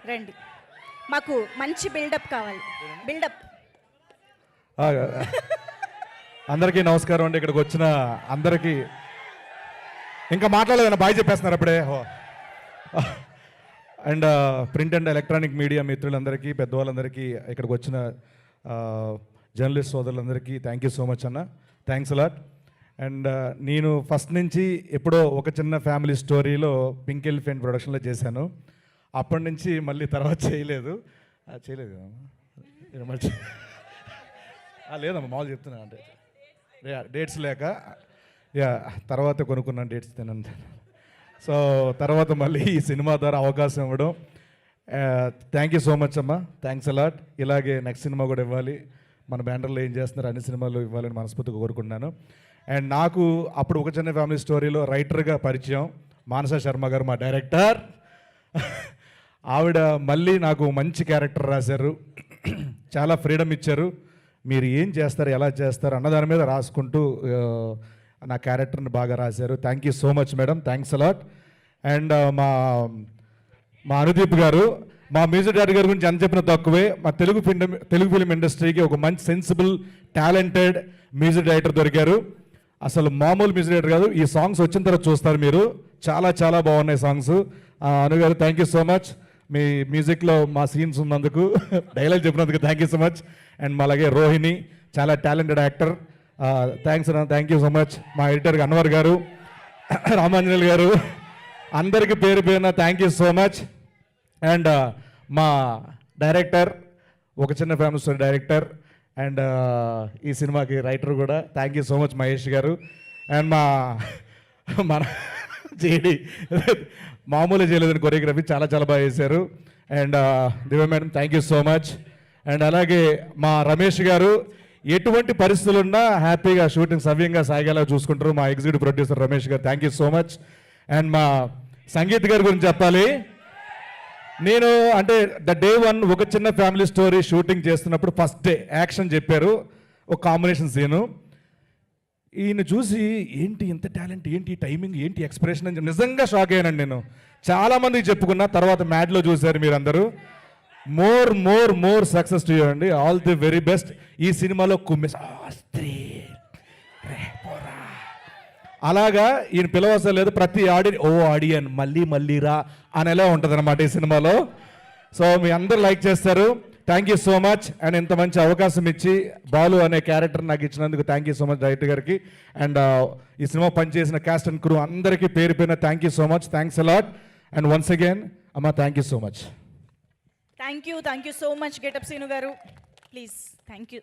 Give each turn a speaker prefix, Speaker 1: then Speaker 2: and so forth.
Speaker 1: రండి, మాకు మంచి బిల్డప్ కావాలి. బిల్డప్.
Speaker 2: అందరికీ నమస్కారం అండి. ఇక్కడికి వచ్చిన అందరికీ ఇంకా మాట్లాడలేదన్న బాయ్ చెప్పేస్తున్నారు అప్పుడే. And print and electronic media మిత్రులందరికీ, పెద్దవాళ్ళందరికీ, ఇక్కడికి వచ్చిన జర్నలిస్ట్ సోదరులందరికీ థ్యాంక్ యూ సో మచ్ అన్న. Thanks a lot. అండ్ నేను ఫస్ట్ నుంచి ఎప్పుడో ఒక చిన్న ఫ్యామిలీ స్టోరీలో పింక్ ఎలిఫెంట్ ప్రొడక్షన్లో చేశాను. అప్పటి నుంచి మళ్ళీ తర్వాత చేయలేదు లేదమ్మా, మామూలు చెప్తున్నా. అంటే డేట్స్ లేక తర్వాత కొనుక్కున్నాను డేట్స్ తినంత. సో తర్వాత మళ్ళీ ఈ సినిమా ద్వారా అవకాశం ఇవ్వడం, థ్యాంక్ యూ సో మచ్ అమ్మా. Thanks a lot. ఇలాగే నెక్స్ట్ సినిమా కూడా ఇవ్వాలి, మన బ్యానర్లో ఏం చేస్తున్నారు అన్ని సినిమాలు ఇవ్వాలని మనస్ఫూర్తిగా కోరుకుంటున్నాను. అండ్ నాకు అప్పుడు ఒక చిన్న ఫ్యామిలీ స్టోరీలో రైటర్గా పరిచయం మానస శర్మ గారు, మా డైరెక్టర్. ఆవిడ మళ్ళీ నాకు మంచి క్యారెక్టర్ రాశారు, చాలా ఫ్రీడమ్ ఇచ్చారు. మీరు ఏం చేస్తారు, ఎలా చేస్తారు అన్న దాని మీద రాసుకుంటూ నా క్యారెక్టర్ని బాగా రాశారు. Thank you so much madam, thanks a lot. And మా అనుదీప్ గారు, మా మ్యూజిక్ డైరెక్టర్ గారి గురించి ఎంత చెప్పినా తక్కువే. మా తెలుగు ఫిలిం ఇండస్ట్రీకి ఒక మంచి సెన్సిబుల్ టాలెంటెడ్ మ్యూజిక్ డైరెక్టర్ దొరికారు. అసలు మామూలు మ్యూజిక్ డైరెక్టర్ కాదు. ఈ సాంగ్స్ వచ్చిన తర్వాత చూస్తారు మీరు, చాలా చాలా బాగున్నాయి సాంగ్స్. అను గారు థ్యాంక్ యూ సో మచ్. మీ మ్యూజిక్లో మా సీన్స్ ఉన్నందుకు, డైలాగ్ చెప్పినందుకు thank you so much. And అలాగే రోహిణి, చాలా టాలెంటెడ్ యాక్టర్. థ్యాంక్స్ అన్న, థ్యాంక్ యూ సో మచ్. మా ఎడిటర్ అన్వర్ గారు, రామాంజనేయులు గారు, అందరికీ పేరు పేరున thank you so much. And మా డైరెక్టర్, ఒక చిన్న ఫ్యామిలీ స్టోరీ డైరెక్టర్ అండ్ ఈ సినిమాకి రైటర్ కూడా, thank you so much Mahesh గారు. అండ్ మన జేడి మామూలు చేయలేదని కొరియోగ్రఫీ చాలా చాలా బాగా చేశారు. And Divya madam thank you so much. And అలాగే మా రమేష్ గారు, ఎటువంటి పరిస్థితులున్నా హ్యాపీగా షూటింగ్ సవ్యంగా సాగేలా చూసుకుంటారు. మా ఎగ్జిక్యూటివ్ ప్రొడ్యూసర్ రమేష్ గారు thank you so much. And మా సంగీత్ గారి గురించి చెప్పాలి. నేను అంటే డే 1 ఒక చిన్న ఫ్యామిలీ స్టోరీ షూటింగ్ చేస్తున్నప్పుడు ఫస్ట్ డే యాక్షన్ చెప్పారు, ఒక కాంబినేషన్ సీను. ఈయన చూసి ఏంటి ఇంత టాలెంట్, ఏంటి టైమింగ్, ఏంటి ఎక్స్ప్రెషన్ అని నిజంగా షాక్ అయ్యానండి నేను. చాలామందికి చెప్పుకున్నా, తర్వాత మ్యాడ్లో చూశారు మీరందరూ. More more more success to you అండి, ఆల్ ది వెరీ బెస్ట్. ఈ సినిమాలో అలాగా ఈయన పిలవసరం లేదు, ప్రతి ఆడియన్ మళ్ళీ మళ్ళీ రా అనేలా ఉంటుంది అనమాట ఈ సినిమాలో. సో మీ అందరూ లైక్ చేస్తారు. Thank you so much. And ఇంత మంచి అవకాశం ఇచ్చి బాలు అనే క్యారెక్టర్ నాకు ఇచ్చినందుకు thank you so much director గారికి. అండ్ ఈ సినిమా పనిచేసిన క్యాస్ట్ అండ్ క్రూ అందరికీ పేరు పేరున thank you so much. Thanks a lot. And once again అమ్మ thank you so much.
Speaker 1: Thank you so much getup Seenu గారు. Please thank you.